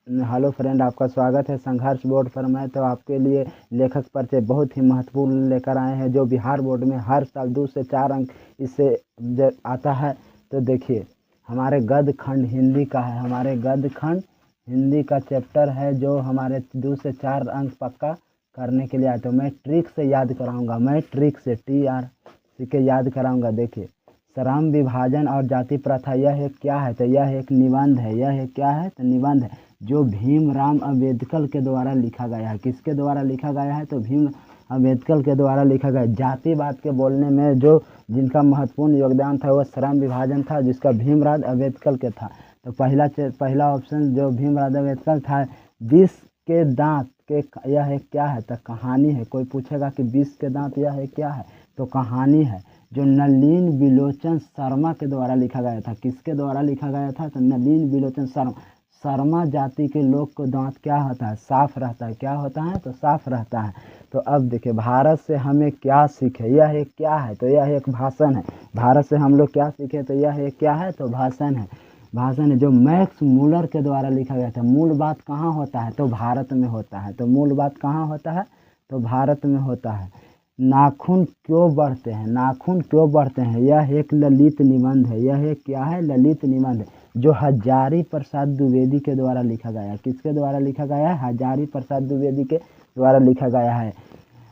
Hello friend, आपका स्वागत है संघर्ष बोर्ड पर। मैं तो आपके लिए लेखक परिचय बहुत ही महत्वपूर्ण लेकर आए हैं, जो बिहार बोर्ड में हर साल 2 से 4 अंक इससे आता है। तो देखिए, हमारे गद्य खंड हिंदी का है। हमारे गद्य खंड हिंदी का चैप्टर है, जो हमारे 2 से 4 अंक पक्का करने के लिए आए। तो मैं ट्रिक से याद कराऊंगा, मैं ट्रिक से TR के याद कराऊंगा। देखिए, श्रम विभाजन और जाति प्रथा, यह एक क्या है? तो यह एक निबंध है। यह एक क्या है? तो निबंध है, जो भीमराव अम्बेडकर के द्वारा लिखा गया है। किसके द्वारा लिखा गया है? तो भीम अम्बेडकर के द्वारा लिखा गया। जातिवाद के बोलने में जो जिनका महत्वपूर्ण योगदान था, वह श्रम विभाजन था, जिसका भीमराव अम्बेडकर के था। तो पहला ऑप्शन जो भीमराव अम्बेडकर था। 20 के दांत के, यह एक क्या है? तो कहानी है। कोई पूछेगा कि 20 के दांत यह एक क्या है? तो कहानी है, जो नलिन बिलोचन शर्मा के द्वारा लिखा गया था। किसके द्वारा लिखा गया था? तो नलिन बिलोचन शर्मा। शर्मा जाति के लोग को दांत क्या होता है? साफ रहता है। क्या होता है? तो साफ रहता है। तो अब देखिए, भारत से हमें क्या सीखे? यह एक क्या है? तो यह एक भाषण है। भारत से हम लोग क्या सीखे? तो यह एक क्या है? तो भाषण है। भाषण है, जो मैक्स मूलर के द्वारा लिखा गया था। मूल बात कहाँ होता है? तो भारत में होता है। तो मूल बात कहाँ होता है? तो भारत में होता है। नाखून क्यों बढ़ते हैं? नाखून क्यों बढ़ते हैं? यह एक ललित निबंध है। यह एक क्या है? ललित निबंध है, जो हजारी प्रसाद द्विवेदी के द्वारा लिखा गया है। किसके द्वारा लिखा गया है? हजारी प्रसाद द्विवेदी के द्वारा लिखा गया है।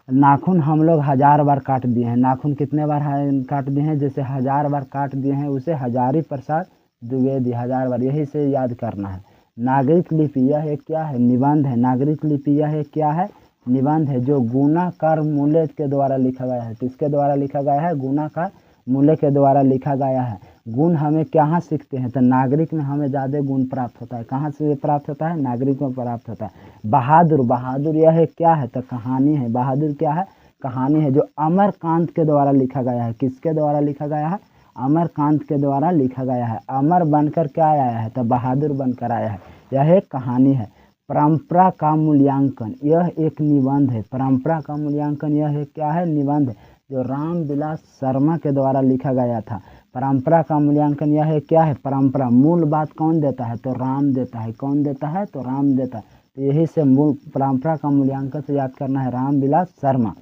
नाखून हम लोग 1000 बार काट दिए हैं। नाखून कितने बार काट दिए हैं? जैसे 1000 बार काट दिए हैं, उसे हजारी प्रसाद द्विवेदी 1000 बार, यही से याद करना है। नागरिक लिपि, यह एक क्या है? निबंध है। नागरिक लिपि यह एक क्या है? निबंध है, जो गुणाकार मूल्य के द्वारा लिखा गया है। किसके द्वारा लिखा गया है? गुणाकार मूल्य के द्वारा लिखा गया है। गुण हमें कहाँ सीखते हैं? तो नागरिक में हमें ज़्यादा गुण प्राप्त होता है। कहाँ से प्राप्त होता है? नागरिक में प्राप्त होता है। बहादुर, बहादुर यह है क्या है? तो कहानी है। बहादुर क्या है? कहानी है, जो अमरकांत के द्वारा लिखा गया है। किसके द्वारा लिखा गया है? अमरकांत के द्वारा लिखा गया है। अमर बनकर क्या आया है? तो बहादुर बनकर आया है। यह एक कहानी है। परंपरा का मूल्यांकन, यह एक निबंध है। परंपरा का मूल्यांकन, यह एक क्या है? निबंध है, जो रामविलास शर्मा के द्वारा लिखा गया था। परंपरा का मूल्यांकन, यह है क्या है? परंपरा। मूल बात कौन देता है? तो राम देता है। कौन देता है? तो राम देता है। तो यही से मूल परंपरा का मूल्यांकन से याद करना है रामविलास शर्मा।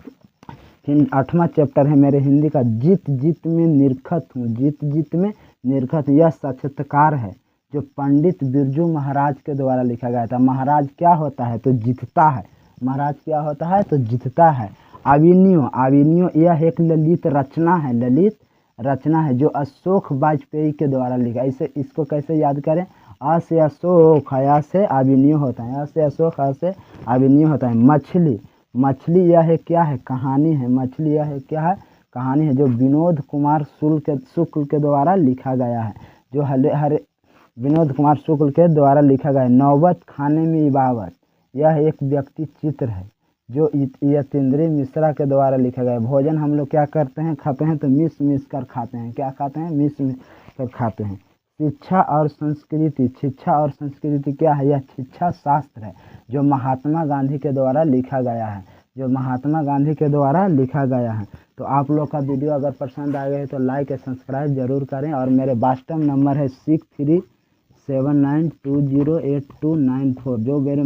8वां चैप्टर है मेरे हिंदी का, जीत जीत में निरखत हूँ। जीत जीत में निरखत। यह साक्षात्कार है, जो पंडित बिरजू महाराज के द्वारा लिखा गया था। महाराज क्या होता है? तो जीतता है। महाराज क्या होता है? तो जीतता है। अभिनयो, अभिनयो यह एक ललित रचना है। ललित रचना है, जो अशोक वाजपेयी के द्वारा लिखा। इसे इसको कैसे याद करें? अ से अशोक, अ से अभिनयो होता है। अ से अशोक, अ से अभिनयो होता है। मछली, मछली यह है क्या है? कहानी है। मछली यह है क्या है? कहानी है, जो विनोद कुमार शुक्ल के द्वारा लिखा गया है। जो हरे विनोद कुमार शुक्ल के द्वारा लिखा गया है। नौबत खाने में इबावत, यह एक व्यक्ति चित्र है, जो यतीन्द्र मिश्रा के द्वारा लिखा गया है। भोजन हम लोग क्या करते हैं? खाते हैं, तो मिस मिस कर खाते हैं। क्या खाते हैं? मिस मिस कर खाते हैं। शिक्षा और संस्कृति, शिक्षा और संस्कृति क्या है? यह शिक्षा शास्त्र है, जो महात्मा गांधी के द्वारा लिखा गया है। जो महात्मा गांधी के द्वारा लिखा गया है। तो आप लोग का वीडियो अगर पसंद आ गया है तो लाइक और सब्सक्राइब जरूर करें। और मेरे वाट्सएप नंबर है 6379208294, जो मेरे